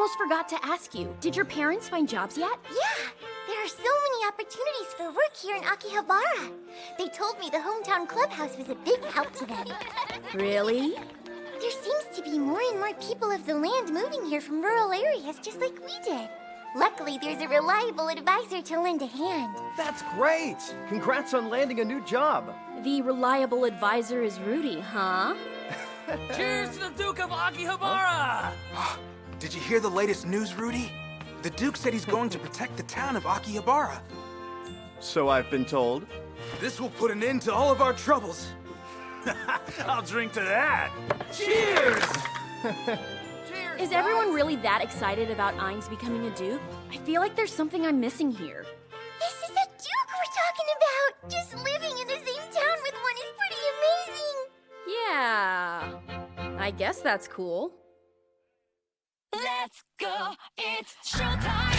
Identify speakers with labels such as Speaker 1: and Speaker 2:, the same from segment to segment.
Speaker 1: almost forgot to ask you. Did your parents find jobs yet?
Speaker 2: Yeah, there are so many opportunities for work here in Akihabara. They told me the hometown clubhouse was a big help to them.
Speaker 1: Really?
Speaker 2: There seems to be more and more people of the land moving here from rural areas just like we did. Luckily, there's a reliable advisor to lend a hand.
Speaker 3: That's great! Congrats on landing a new job!
Speaker 1: The reliable advisor is Rudy, huh?
Speaker 4: Cheers to the Duke of Akihabara!
Speaker 5: Did you hear the latest news, Rudy? The Duke said he's going to protect the town of Akihabara.
Speaker 3: So I've been told.
Speaker 5: This will put an end to all of our troubles.
Speaker 4: I'll drink to that!
Speaker 5: Cheers!
Speaker 1: Is everyone really that excited about Ainz becoming a duke? I feel like there's something I'm missing here.
Speaker 2: This is a duke we're talking about! Just living in the same town with one is pretty amazing!
Speaker 1: Yeah, I guess that's cool.
Speaker 6: Let's go, it's showtime!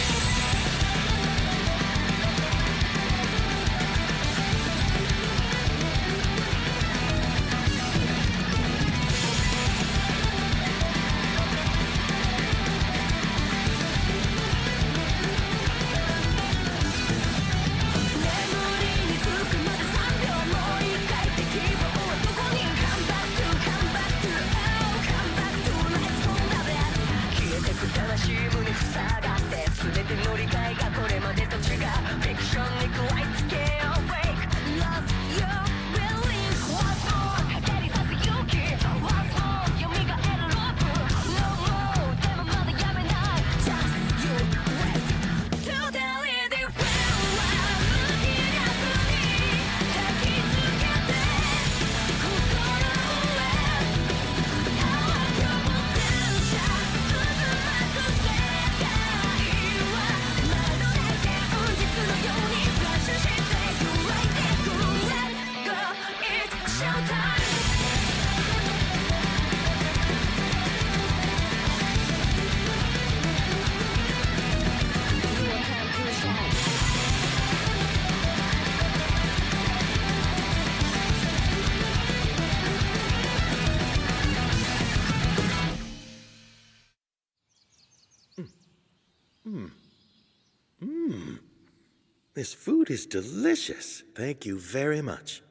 Speaker 7: This food is delicious. Thank you very much.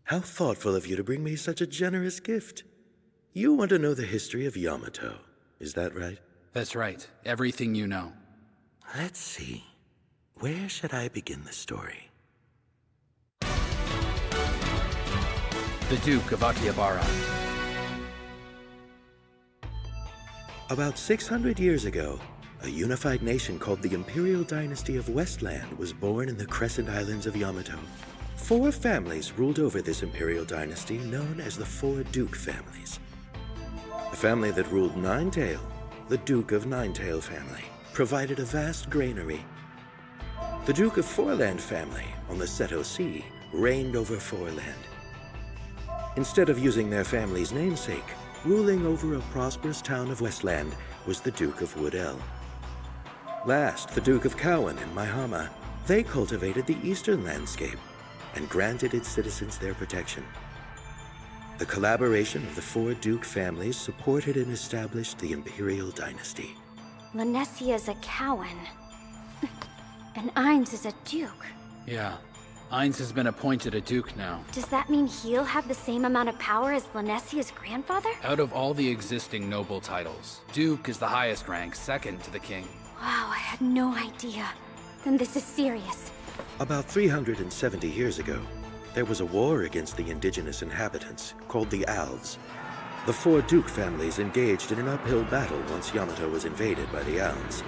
Speaker 7: How thoughtful of you to bring me such a generous gift. You want to know the history of Yamato, is that right?
Speaker 8: That's right. Everything you know.
Speaker 7: Let's see. Where should I begin the story?
Speaker 8: The Duke of Akihabara.
Speaker 7: About 600 years ago, a unified nation called the Imperial Dynasty of Westland was born in the Crescent Islands of Yamato. 4 families ruled over this Imperial Dynasty known as the 4 Duke families. The family that ruled Ninetail, the Duke of Ninetail family, provided a vast granary. The Duke of Foreland family, on the Seto Sea, reigned over Foreland. Instead of using their family's namesake, ruling over a prosperous town of Westland was the Duke of Woodell. Last, the Duke of Cowan and Maihama, they cultivated the eastern landscape and granted its citizens their protection. The collaboration of the 4 Duke families supported and established the Imperial Dynasty.
Speaker 2: Lanesia's a Cowan. And Ainz is a Duke.
Speaker 8: Yeah. Ainz has been appointed a duke now.
Speaker 2: Does that mean he'll have the same amount of power as Lanesia's grandfather?
Speaker 8: Out of all the existing noble titles, Duke is the highest rank, second to the king.
Speaker 2: Wow, I had no idea. Then this is serious.
Speaker 7: About 370 years ago, there was a war against the indigenous inhabitants, called the Alves. The 4 Duke families engaged in an uphill battle once Yamato was invaded by the Alves.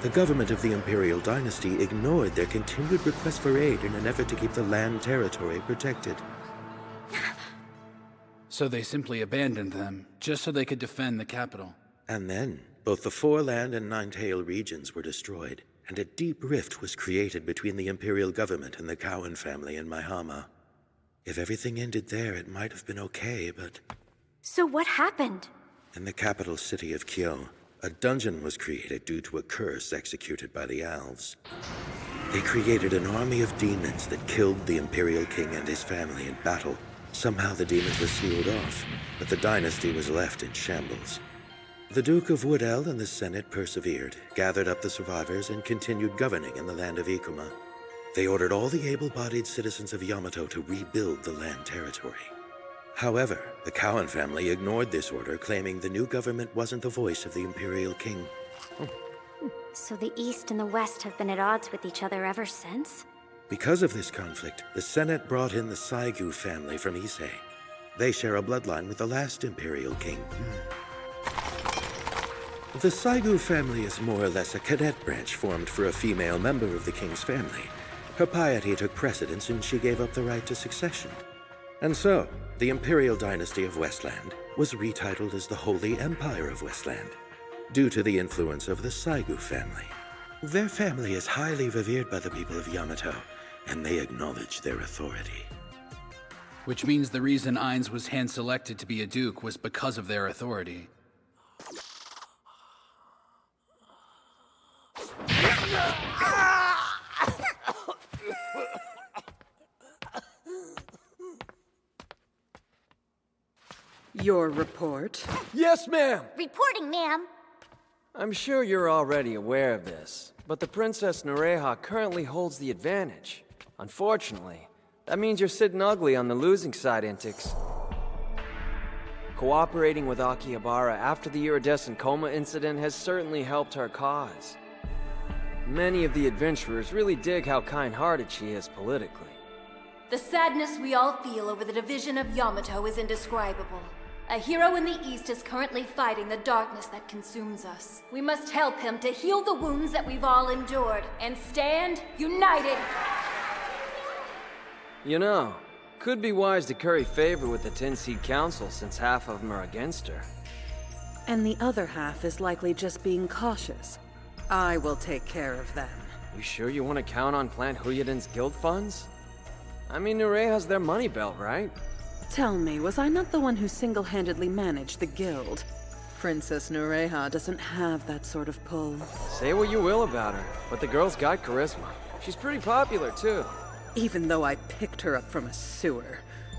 Speaker 7: The government of the Imperial Dynasty ignored their continued requests for aid in an effort to keep the land territory protected.
Speaker 8: So they simply abandoned them, just so they could defend the capital.
Speaker 7: And then, both the Foreland and Ninetail regions were destroyed, and a deep rift was created between the Imperial government and the Cowan family in Maihama. If everything ended there, it might have been okay, but...
Speaker 2: So what happened?
Speaker 7: In the capital city of Kyo, a dungeon was created due to a curse executed by the Alves. They created an army of demons that killed the Imperial King and his family in battle. Somehow the demons were sealed off, but the dynasty was left in shambles. The Duke of Woodell and the Senate persevered, gathered up the survivors, and continued governing in the land of Ikuma. They ordered all the able-bodied citizens of Yamato to rebuild the land territory. However, the Cowan family ignored this order, claiming the new government wasn't the voice of the Imperial King.
Speaker 2: So the East and the West have been at odds with each other ever since?
Speaker 7: Because of this conflict, the Senate brought in the Saigu family from Issei. They share a bloodline with the last Imperial King. The Saigu family is more or less a cadet branch formed for a female member of the king's family. Her piety took precedence and she gave up the right to succession. And so, the Imperial Dynasty of Westland was retitled as the Holy Empire of Westland, due to the influence of the Saigu family. Their family is highly revered by the people of Yamato, and they acknowledge their authority.
Speaker 8: Which means the reason Ainz was hand-selected to be a duke was because of their authority.
Speaker 9: Your report?
Speaker 10: Yes, ma'am!
Speaker 2: Reporting, ma'am.
Speaker 10: I'm sure you're already aware of this, but the Princess Nureha currently holds the advantage. Unfortunately, that means you're sitting ugly on the losing side, Intix. Cooperating with Akihabara after the iridescent coma incident has certainly helped her cause. Many of the adventurers really dig how kind-hearted she is politically.
Speaker 11: The sadness we all feel over the division of Yamato is indescribable. A hero in the East is currently fighting the darkness that consumes us. We must help him to heal the wounds that we've all endured, and stand united!
Speaker 10: You know, could be wise to curry favor with the 10-seat council since half of them are against her.
Speaker 9: And the other half is likely just being cautious. I will take care of them.
Speaker 10: You sure you want to count on Clan Huyuden's guild funds? I mean, Nureha's their money belt, right?
Speaker 9: Tell me, was I not the one who single-handedly managed the guild? Princess Nureha doesn't have that sort of pull.
Speaker 10: Say what you will about her, but the girl's got charisma. She's pretty popular, too.
Speaker 9: Even though I picked her up from a sewer.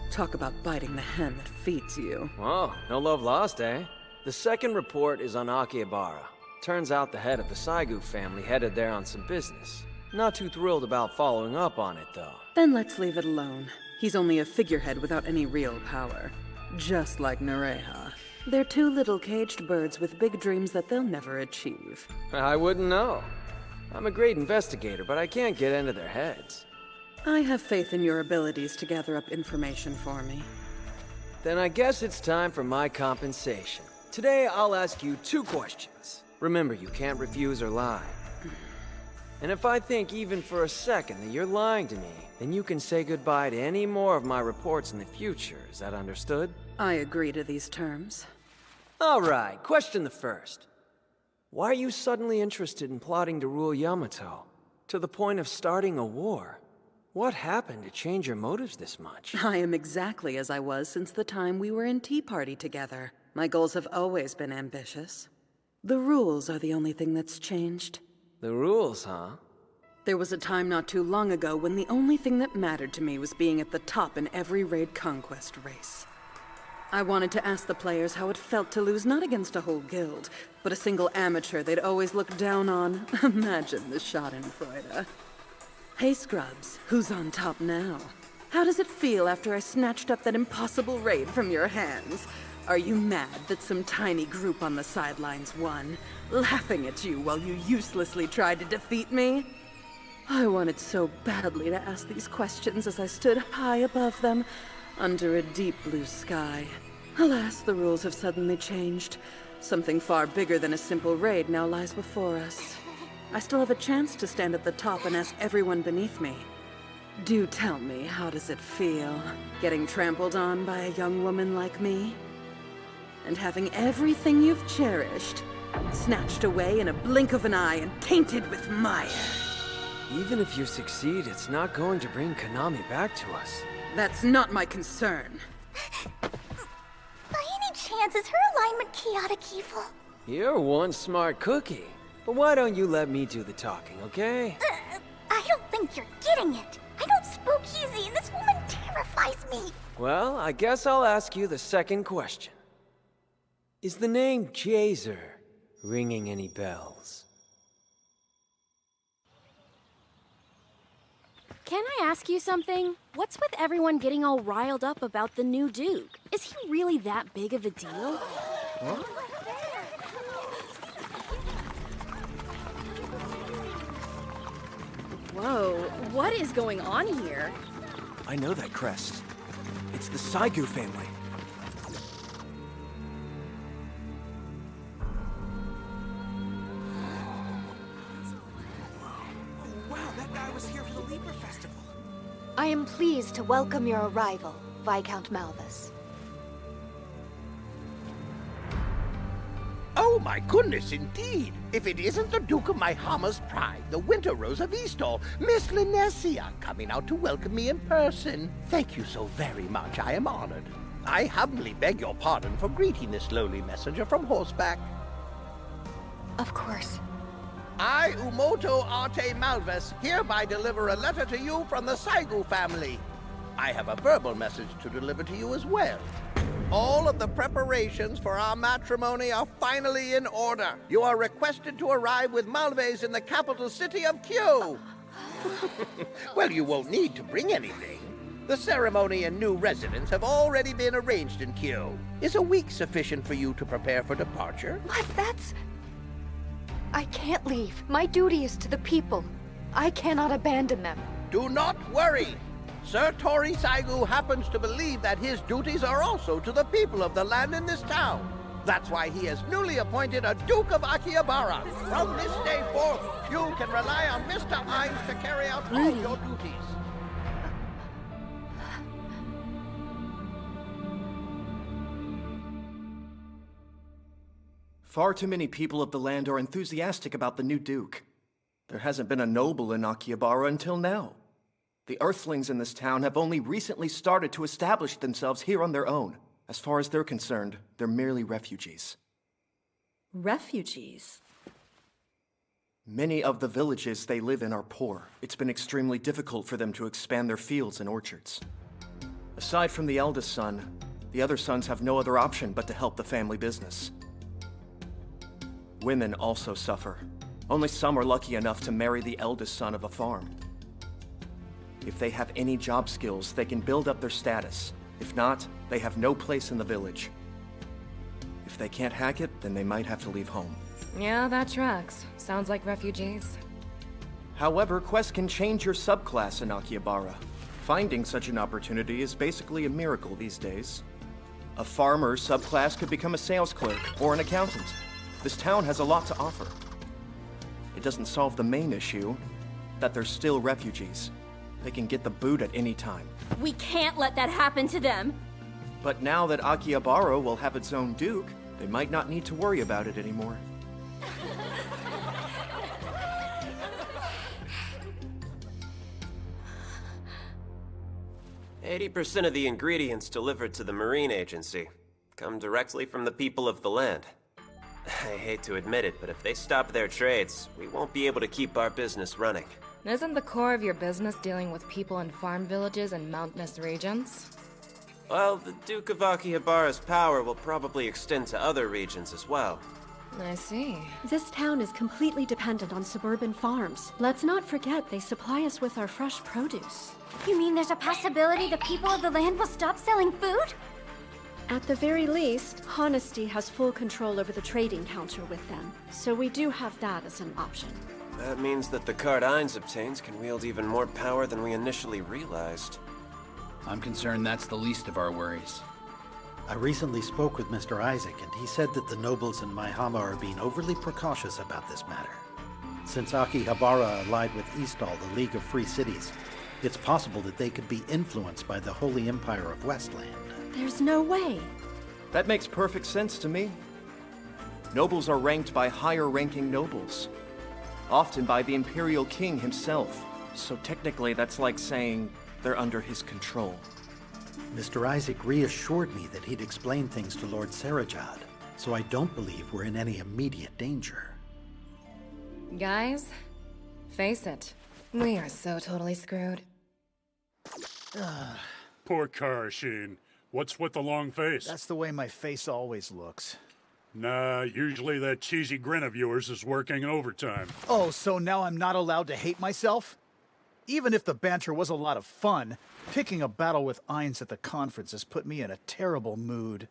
Speaker 9: Talk about biting the hand that feeds you.
Speaker 10: Oh, no love lost, eh? The second report is on Akihabara. Turns out the head of the Saigu family headed there on some business. Not too thrilled about following up on it, though.
Speaker 9: Then let's leave it alone. He's only a figurehead without any real power. Just like Nureha. They're two little caged birds with big dreams that they'll never achieve.
Speaker 10: I wouldn't know. I'm a great investigator, but I can't get into their heads.
Speaker 9: I have faith in your abilities to gather up information for me.
Speaker 10: Then I guess it's time for my compensation. Today, I'll ask you 2 questions. Remember, you can't refuse or lie. And if I think even for a second that you're lying to me, then you can say goodbye to any more of my reports in the future. Is that understood?
Speaker 9: I agree to these terms.
Speaker 10: All right, question the first. Why are you suddenly interested in plotting to rule Yamato? To the point of starting a war? What happened to change your motives this much?
Speaker 9: I am exactly as I was since the time we were in Tea Party together. My goals have always been ambitious. The rules are the only thing that's changed.
Speaker 10: The rules, huh?
Speaker 9: There was a time not too long ago when the only thing that mattered to me was being at the top in every raid conquest race. I wanted to ask the players how it felt to lose not against a whole guild, but a single amateur they'd always looked down on. Imagine the schadenfreude. Hey Scrubs, who's on top now? How does it feel after I snatched up that impossible raid from your hands? Are you mad that some tiny group on the sidelines won, laughing at you while you uselessly tried to defeat me? I wanted so badly to ask these questions as I stood high above them, under a deep blue sky. Alas, the rules have suddenly changed. Something far bigger than a simple raid now lies before us. I still have a chance to stand at the top and ask everyone beneath me. Do tell me, how does it feel, getting trampled on by a young woman like me? And having everything you've cherished snatched away in a blink of an eye and tainted with mire.
Speaker 10: Even if you succeed, it's not going to bring Konami back to us.
Speaker 9: That's not my concern.
Speaker 2: By any chance, is her alignment chaotic evil?
Speaker 10: You're one smart cookie. But why don't you let me do the talking, okay?
Speaker 2: I don't think you're getting it. I don't spook easy, and this woman terrifies me.
Speaker 10: Well, I guess I'll ask you the second question. Is the name Jazer ringing any bells?
Speaker 1: Can I ask you something? What's with everyone getting all riled up about the new Duke? Is he really that big of a deal?
Speaker 3: Huh?
Speaker 1: Whoa, what is going on here?
Speaker 3: I know that crest. It's the Saigu family.
Speaker 5: Wow, that guy was here for the Libra Festival.
Speaker 11: I am pleased to welcome your arrival, Viscount Malvis.
Speaker 12: Oh my goodness, indeed! If it isn't the Duke of my Hammer's pride, the Winter Rose of Eastall, Miss Linesia, coming out to welcome me in person. Thank you so very much, I am honored. I humbly beg your pardon for greeting this lowly messenger from horseback.
Speaker 11: Of course.
Speaker 12: I, Umoto Arte Malvis, hereby deliver a letter to you from the Saigu family. I have a verbal message to deliver to you as well. All of the preparations for our matrimony are finally in order. You are requested to arrive with Malves in the capital city of Kyo. Well, you won't need to bring anything. The ceremony and new residence have already been arranged in Kyo. Is a week sufficient for you to prepare for departure?
Speaker 11: What? I can't leave. My duty is to the people. I cannot abandon them.
Speaker 12: Do not worry. Sir Tori Saigu happens to believe that his duties are also to the people of the land in this town. That's why he has newly appointed a Duke of Akihabara. From this day forth, you can rely on Mr. Ainz to carry out all your duties.
Speaker 3: Far too many people of the land are enthusiastic about the new Duke. There hasn't been a noble in Akihabara until now. The Earthlings in this town have only recently started to establish themselves here on their own. As far as they're concerned, they're merely refugees.
Speaker 9: Refugees?
Speaker 3: Many of the villages they live in are poor. It's been extremely difficult for them to expand their fields and orchards. Aside from the eldest son, the other sons have no other option but to help the family business. Women also suffer. Only some are lucky enough to marry the eldest son of a farm. If they have any job skills, they can build up their status. If not, they have no place in the village. If they can't hack it, then they might have to leave home.
Speaker 13: Yeah, that tracks. Sounds like refugees.
Speaker 3: However, quests can change your subclass in Akihabara. Finding such an opportunity is basically a miracle these days. A farmer subclass could become a sales clerk or an accountant. This town has a lot to offer. It doesn't solve the main issue, that they're still refugees. They can get the boot at any time.
Speaker 1: We can't let that happen to them!
Speaker 3: But now that Akihabara will have its own duke, they might not need to worry about it anymore.
Speaker 14: 80% of the ingredients delivered to the Marine Agency come directly from the people of the land. I hate to admit it, but if they stop their trades, we won't be able to keep our business running.
Speaker 13: Isn't the core of your business dealing with people in farm villages and mountainous regions?
Speaker 14: Well, the Duke of Akihabara's power will probably extend to other regions as well.
Speaker 13: I see.
Speaker 15: This town is completely dependent on suburban farms. Let's not forget they supply us with our fresh produce.
Speaker 2: You mean there's a possibility the people of the land will stop selling food?
Speaker 15: At the very least, Honesty has full control over the trading counter with them, so we do have that as an option.
Speaker 14: That means that the card Ainz obtains can wield even more power than we initially realized.
Speaker 8: I'm concerned that's the least of our worries.
Speaker 16: I recently spoke with Mr. Isaac, and he said that the nobles in Maihama are being overly precautious about this matter. Since Akihabara allied with Eastall, the League of Free Cities, it's possible that they could be influenced by the Holy Empire of Westland.
Speaker 15: There's no way.
Speaker 3: That makes perfect sense to me. Nobles are ranked by higher-ranking nobles, often by the Imperial King himself. So technically, that's like saying they're under his control.
Speaker 16: Mr. Isaac reassured me that he'd explain things to Lord Sarajad, so I don't believe we're in any immediate danger.
Speaker 13: Guys, face it. We are so totally screwed.
Speaker 17: Poor Karashin. What's with the long face?
Speaker 18: That's the way my face always looks.
Speaker 17: Nah, usually that cheesy grin of yours is working overtime.
Speaker 18: Oh, so now I'm not allowed to hate myself? Even if the banter was a lot of fun, picking a battle with Ainz at the conference has put me in a terrible mood.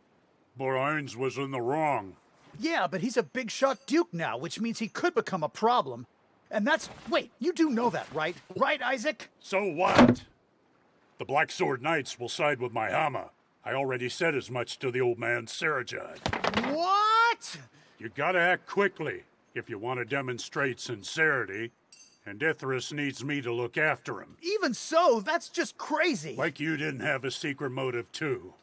Speaker 17: But Ainz was in the wrong.
Speaker 18: Yeah, but he's a big shot duke now, which means he could become a problem. And that's... Wait, you do know that, right? Right, Isaac?
Speaker 17: So what? The Black Sword Knights will side with my Hama. I already said as much to the old man Sarajad.
Speaker 18: What?
Speaker 17: You gotta act quickly if you want to demonstrate sincerity, and Ithris needs me to look after him.
Speaker 18: Even so, that's just crazy.
Speaker 17: Like you didn't have a secret motive too.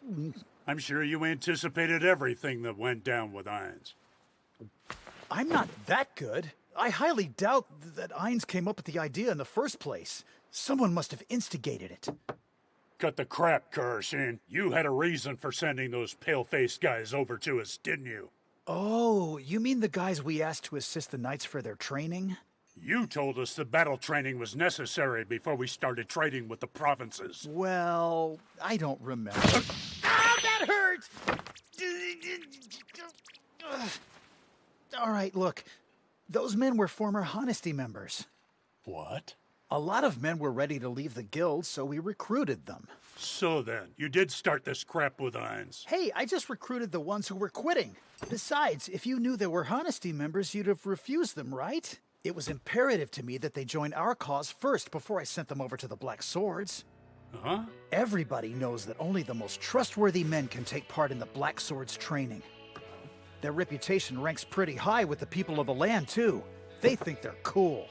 Speaker 17: I'm sure you anticipated everything that went down with Ainz.
Speaker 18: I'm not that good. I highly doubt that Ainz came up with the idea in the first place. Someone must have instigated it.
Speaker 17: Cut the crap, Karashin. You had a reason for sending those pale-faced guys over to us, didn't you?
Speaker 18: Oh, you mean the guys we asked to assist the knights for their training?
Speaker 17: You told us the battle training was necessary before we started trading with the provinces.
Speaker 18: Well, I don't remember. Ah, that hurt! All right, look. Those men were former Honesty members.
Speaker 17: What?
Speaker 18: A lot of men were ready to leave the guild, so we recruited them.
Speaker 17: So then, you did start this crap with Ainz.
Speaker 18: Hey, I just recruited the ones who were quitting. Besides, if you knew they were Honesty members, you'd have refused them, right? It was imperative to me that they join our cause first before I sent them over to the Black Swords.
Speaker 17: Huh?
Speaker 18: Everybody knows that only the most trustworthy men can take part in the Black Swords training. Their reputation ranks pretty high with the people of the land, too. They think they're cool.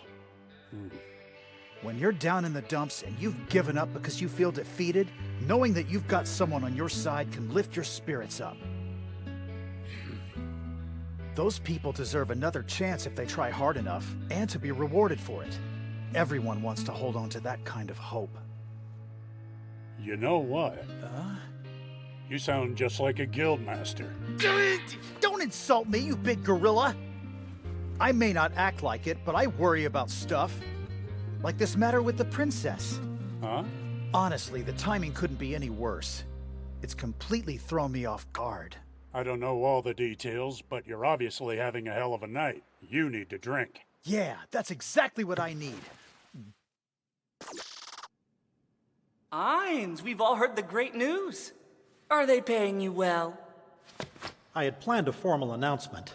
Speaker 18: When you're down in the dumps and you've given up because you feel defeated, knowing that you've got someone on your side can lift your spirits up. Those people deserve another chance if they try hard enough, and to be rewarded for it. Everyone wants to hold on to that kind of hope.
Speaker 17: You know what? You sound just like a guild master.
Speaker 18: Don't insult me, you big gorilla! I may not act like it, but I worry about stuff. Like this matter with the princess.
Speaker 17: Huh?
Speaker 18: Honestly, the timing couldn't be any worse. It's completely thrown me off guard.
Speaker 17: I don't know all the details, but you're obviously having a hell of a night. You need to drink.
Speaker 18: Yeah, that's exactly what I need.
Speaker 4: Ainz, we've all heard the great news. Are they paying you well?
Speaker 16: I had planned a formal announcement.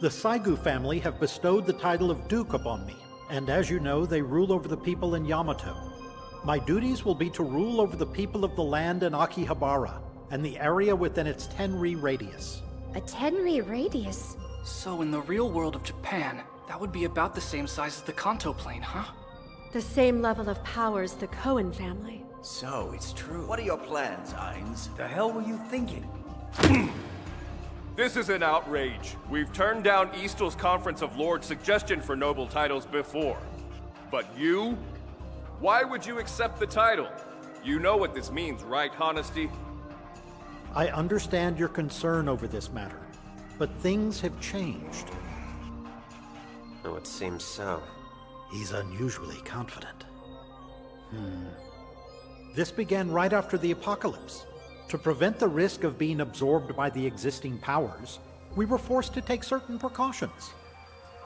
Speaker 16: The Saigu family have bestowed the title of Duke upon me, and as you know, they rule over the people in Yamato. My duties will be to rule over the people of the land in Akihabara, and the area within its 10-ri radius.
Speaker 2: A 10-ri radius?
Speaker 4: So in the real world of Japan, that would be about the same size as the Kanto plane, huh?
Speaker 15: The same level of power as the Cohen family.
Speaker 19: So, it's true. What are your plans, Ainz? The hell were you thinking?
Speaker 20: This is an outrage. We've turned down Eastel's Conference of Lords' suggestion for noble titles before. But you? Why would you accept the title? You know what this means, right, Honesty?
Speaker 16: I understand your concern over this matter, but things have changed.
Speaker 14: Oh, it seems so.
Speaker 16: He's unusually confident. This began right after the apocalypse. To prevent the risk of being absorbed by the existing powers, we were forced to take certain precautions.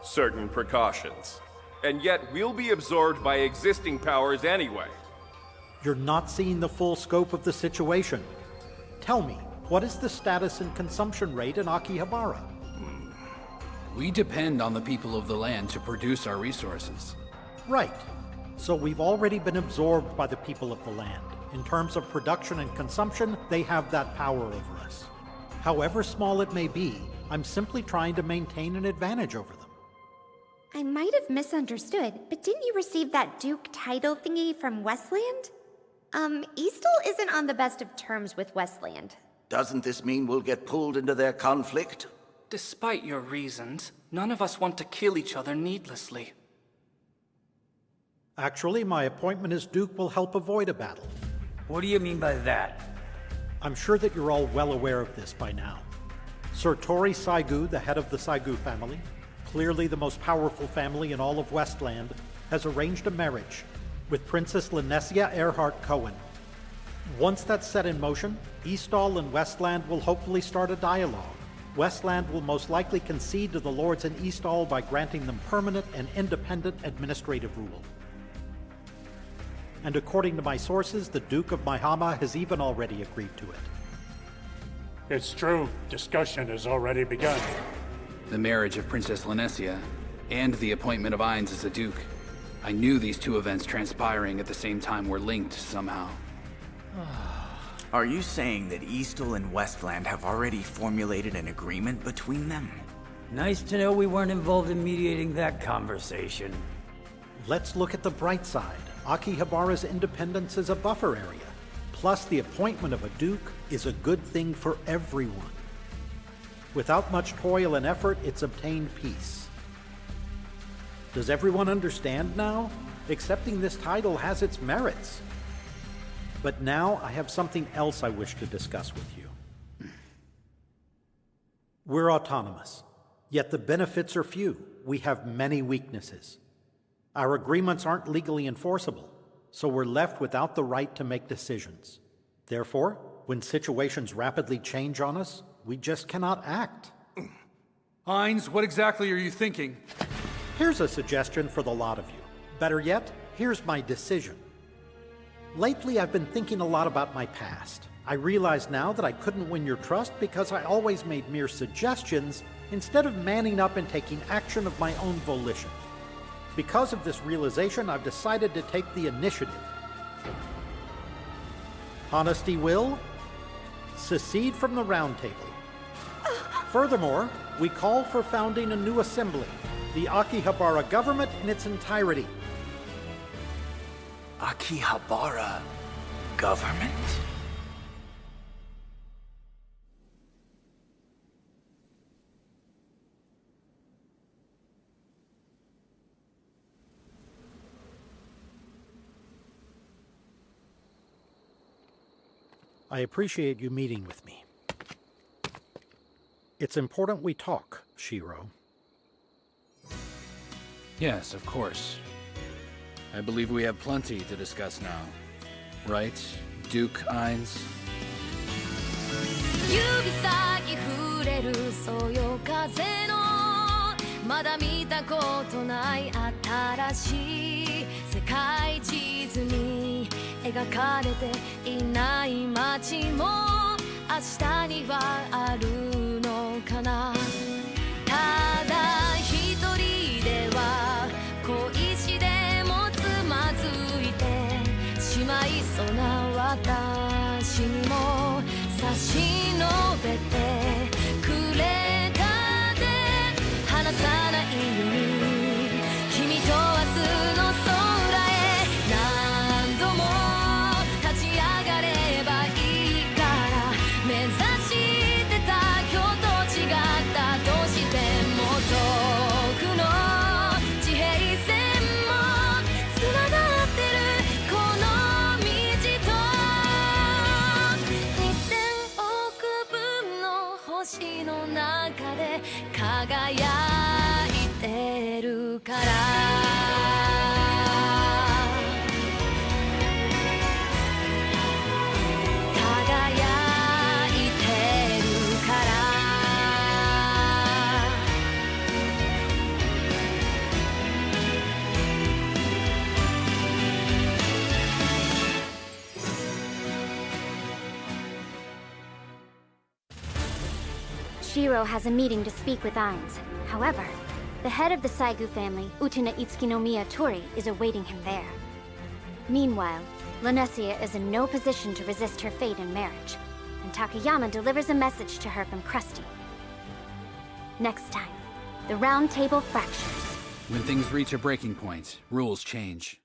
Speaker 20: Certain precautions. And yet we'll be absorbed by existing powers anyway.
Speaker 16: You're not seeing the full scope of the situation. Tell me, what is the status and consumption rate in Akihabara?
Speaker 8: We depend on the people of the land to produce our resources.
Speaker 16: Right. So we've already been absorbed by the people of the land. In terms of production and consumption, they have that power over us. However small it may be, I'm simply trying to maintain an advantage over them.
Speaker 2: I might have misunderstood, but didn't you receive that Duke title thingy from Westland? Eastel isn't on the best of terms with Westland.
Speaker 19: Doesn't this mean we'll get pulled into their conflict?
Speaker 4: Despite your reasons, none of us want to kill each other needlessly.
Speaker 16: Actually, my appointment as Duke will help avoid a battle.
Speaker 19: What do you mean by that?
Speaker 16: I'm sure that you're all well aware of this by now. Sir Tori Saigu, the head of the Saigu family, clearly the most powerful family in all of Westland, has arranged a marriage with Princess Linesia Earhart Cohen. Once that's set in motion, Eastall and Westland will hopefully start a dialogue, Westland will most likely concede to the lords in Eastall by granting them permanent and independent administrative rule. And according to my sources, the Duke of Maihama has even already agreed to it.
Speaker 17: It's true. Discussion has already begun.
Speaker 8: The marriage of Princess Lanessia and the appointment of Ainz as a duke. I knew these two events transpiring at the same time were linked somehow.
Speaker 2: Are you saying that Eastall and Westland have already formulated an agreement between them?
Speaker 21: Nice to know we weren't involved in mediating that conversation.
Speaker 16: Let's look at the bright side. Akihabara's independence is a buffer area. Plus, the appointment of a duke is a good thing for everyone. Without much toil and effort, it's obtained peace. Does everyone understand now? Accepting this title has its merits. But now I have something else I wish to discuss with you. We're autonomous, yet the benefits are few. We have many weaknesses. Our agreements aren't legally enforceable, so we're left without the right to make decisions. Therefore, when situations rapidly change on us, we just cannot act.
Speaker 8: Ainz, what exactly are you thinking?
Speaker 16: Here's a suggestion for the lot of you. Better yet, here's my decision. Lately, I've been thinking a lot about my past. I realize now that I couldn't win your trust because I always made mere suggestions instead of manning up and taking action of my own volition. Because of this realization, I've decided to take the initiative. Honesty will secede from the Round Table. Furthermore, we call for founding a new assembly, the Akihabara government in its entirety.
Speaker 2: Akihabara government?
Speaker 16: I appreciate you meeting with me. It's important we talk, Shiro.
Speaker 8: Yes, of course. I believe we have plenty to discuss now. Right, Duke Ainz?
Speaker 6: 指先触れるそよ風のまだ見たことない新しい世界地図に描かれていない街も明日にはあるのかなただ一人では恋しでもつまずいてしまいそうな私にも差し伸べてくれたで離さないように君と明日の空へ何度も立ち上がればいいから目指してた今日と違ったとしても遠くの地平線もつながってるこの道と2000億分の星の中で輝いてるから輝いてるから
Speaker 22: Shiro has a meeting to speak with Ainz. However, the head of the Saigu family, Utena Itsukinomiya Tori, is awaiting him there. Meanwhile, Lanessia is in no position to resist her fate in marriage, and Takayama delivers a message to her from Krusty. Next time, the Round Table fractures.
Speaker 8: When things reach a breaking point, rules change.